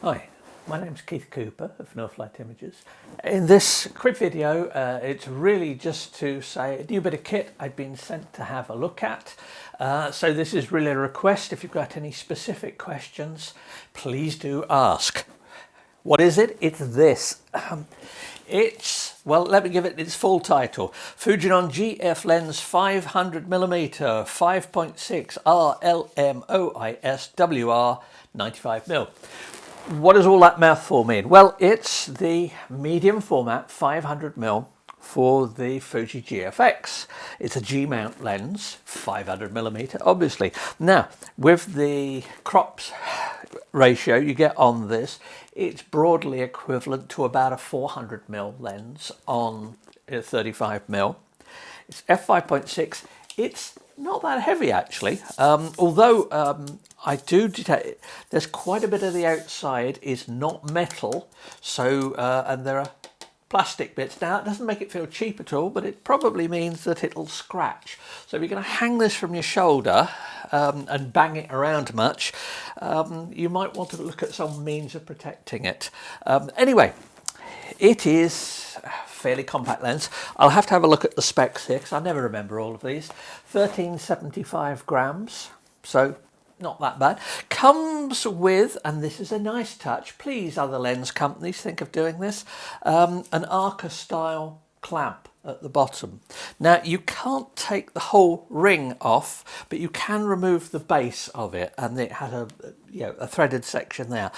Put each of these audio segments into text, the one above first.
Hi, my name's Keith Cooper of Northlight Images. In this quick video, it's really just to say a new bit of kit I've been sent to have a look at. So this is really a request. If you've got any specific questions, please do ask. What is it? It's this. Well, let me give it its full title. Fujifilm GF lens 500mm 5.6 RLM OIS WR 95mm. What does all that mouthful mean? Well, it's the medium format 500mm for the Fuji GFX. It's a G mount lens, 500mm, obviously. Now, with the crops ratio you get on this, it's broadly equivalent to about a 400mm lens on a 35mm. It's F5.6. It's not that heavy actually, although I do detect there's quite a bit of the outside is not metal, so and there are plastic bits. Now it doesn't make it feel cheap at all, but it probably means that it'll scratch. So if you're going to hang this from your shoulder and bang it around much, you might want to look at some means of protecting it. Anyway, it is a fairly compact lens. I'll have to have a look at the specs here because I never remember all of these. 1375 grams, so not that bad. Comes with, and this is a nice touch, please other lens companies think of doing this, an Arca style clamp at the bottom. Now you can't take the whole ring off, but you can remove the base of it, and it has a threaded section there.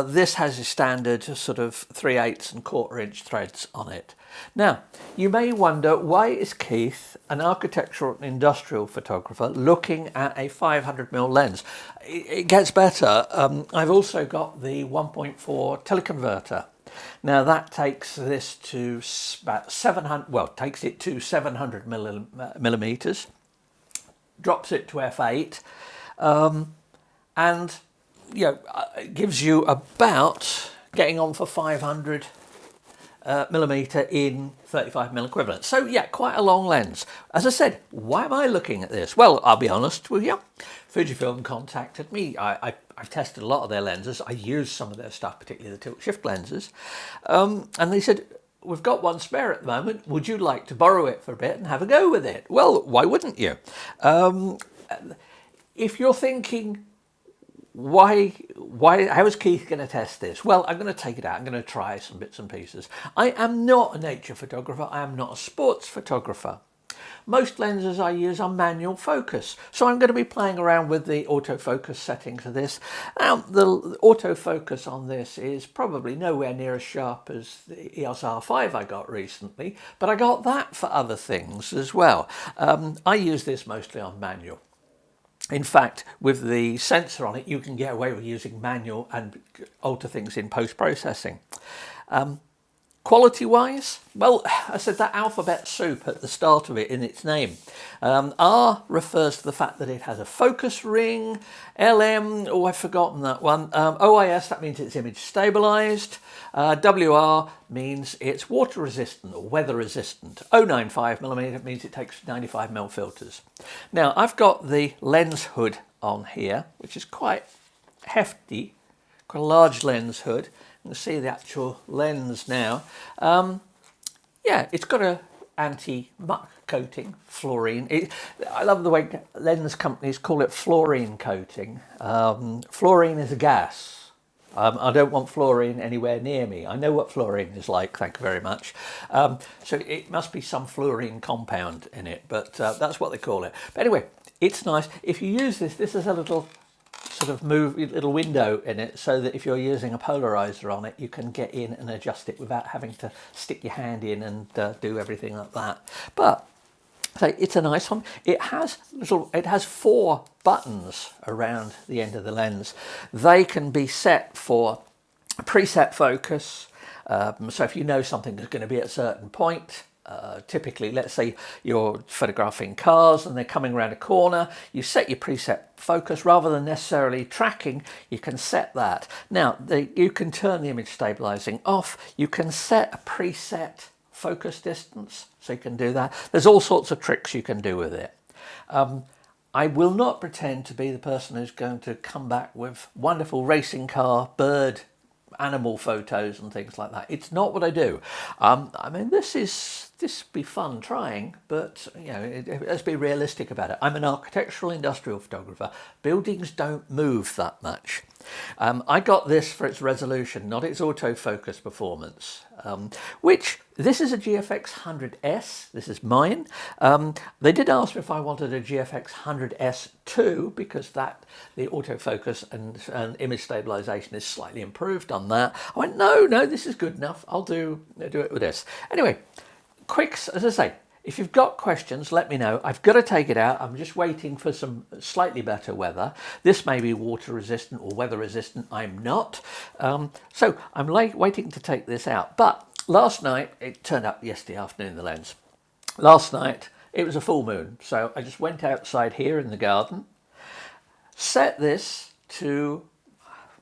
This has a standard sort of 3/8 and 1/4 inch threads on it. Now you may wonder, why is Keith, an architectural and industrial photographer, looking at a 500mm lens? It gets better. I've also got the 1.4 teleconverter. Now that takes this to about 700, well, takes it to 700 millimeters, drops it to f8, and it gives you about getting on for 500 millimeter in 35mm equivalent. So yeah, quite a long lens. As I said, why am I looking at this? Well, I'll be honest with you. Fujifilm contacted me. I've tested a lot of their lenses. I use some of their stuff, particularly the tilt shift lenses. And they said, we've got one spare at the moment. Would you like to borrow it for a bit and have a go with it? Well, why wouldn't you? If you're thinking, how is Keith going to test this? Well, I'm going to take it out. I'm going to try some bits and pieces. I am not a nature photographer. I am not a sports photographer. Most lenses I use are manual focus, so I'm going to be playing around with the autofocus settings of this. Now, the autofocus on this is probably nowhere near as sharp as the EOS R5 I got recently, but I got that for other things as well. I use this mostly on manual. In fact, with the sensor on it, you can get away with using manual and alter things in post-processing. Quality-wise, well, I said that alphabet soup at the start of it in its name. R refers to the fact that it has a focus ring. LM, oh, I've forgotten that one. OIS, that means it's image stabilised. WR means it's water resistant or weather resistant. 0.95mm means it takes 95mm filters. Now, I've got the lens hood on here, which is quite hefty, quite a large lens hood. You can see the actual lens now. Yeah, it's got a anti-muck coating, fluorine. I love the way lens companies call it fluorine coating. Fluorine is a gas. I don't want fluorine anywhere near me. I know what fluorine is like, thank you very much. So it must be some fluorine compound in it, but that's what they call it. But anyway, it's nice. If you use this is a little sort of little window in it, so that if you're using a polarizer on it, you can get in and adjust it without having to stick your hand in and do everything like that. But so it's a nice one. It has 4 buttons around the end of the lens. They can be set for preset focus. So if you know something is going to be at a certain point, typically, let's say you're photographing cars and they're coming around a corner, you set your preset focus rather than necessarily tracking. You can set that. Now, you can turn the image stabilizing off. You can set a preset focus distance, so you can do that. There's all sorts of tricks you can do with it. I will not pretend to be the person who's going to come back with wonderful racing car, bird, animal photos and things like that. It's not what I do. I mean, this be fun trying, but you know, let's be realistic about it. I'm an architectural industrial photographer. Buildings don't move that much. I got this for its resolution, not its autofocus performance, which this is a GFX 100S. This is mine. They did ask me if I wanted a GFX 100S too, because the autofocus and image stabilisation is slightly improved on that. I went, no, this is good enough. I'll do it with this. Anyway, as I say, if you've got questions, let me know. I've got to take it out. I'm just waiting for some slightly better weather. This may be water resistant or weather resistant. I'm not. So I'm waiting to take this out. But last night, it turned up yesterday afternoon, the lens. Last night, it was a full moon. So I just went outside here in the garden, set this to,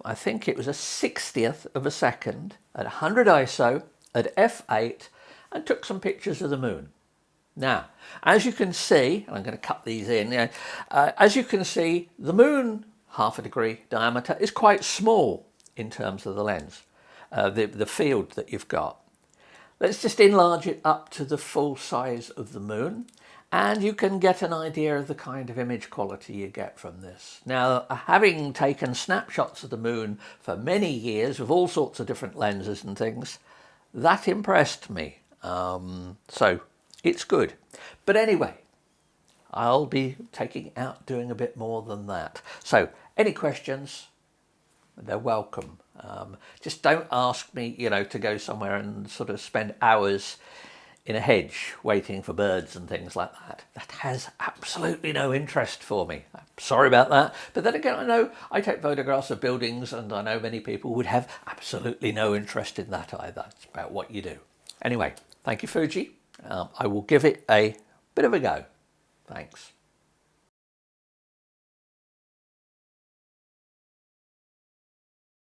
I think it was a 60th of a second at 100 ISO at f8, and took some pictures of the moon. Now, as you can see, and I'm going to cut these in, as you can see, the moon, 1/2 degree diameter, is quite small in terms of the lens, the field that you've got. Let's just enlarge it up to the full size of the moon, and you can get an idea of the kind of image quality you get from this. Now, having taken snapshots of the moon for many years with all sorts of different lenses and things, that impressed me. So it's good. But anyway, I'll be taking it out doing a bit more than that. So any questions, they're welcome. Just don't ask me, to go somewhere and sort of spend hours in a hedge waiting for birds and things like that. That has absolutely no interest for me. I'm sorry about that. But then again, I know I take photographs of buildings, and I know many people would have absolutely no interest in that either. It's about what you do. Anyway, thank you, Fuji. I will give it a bit of a go. Thanks.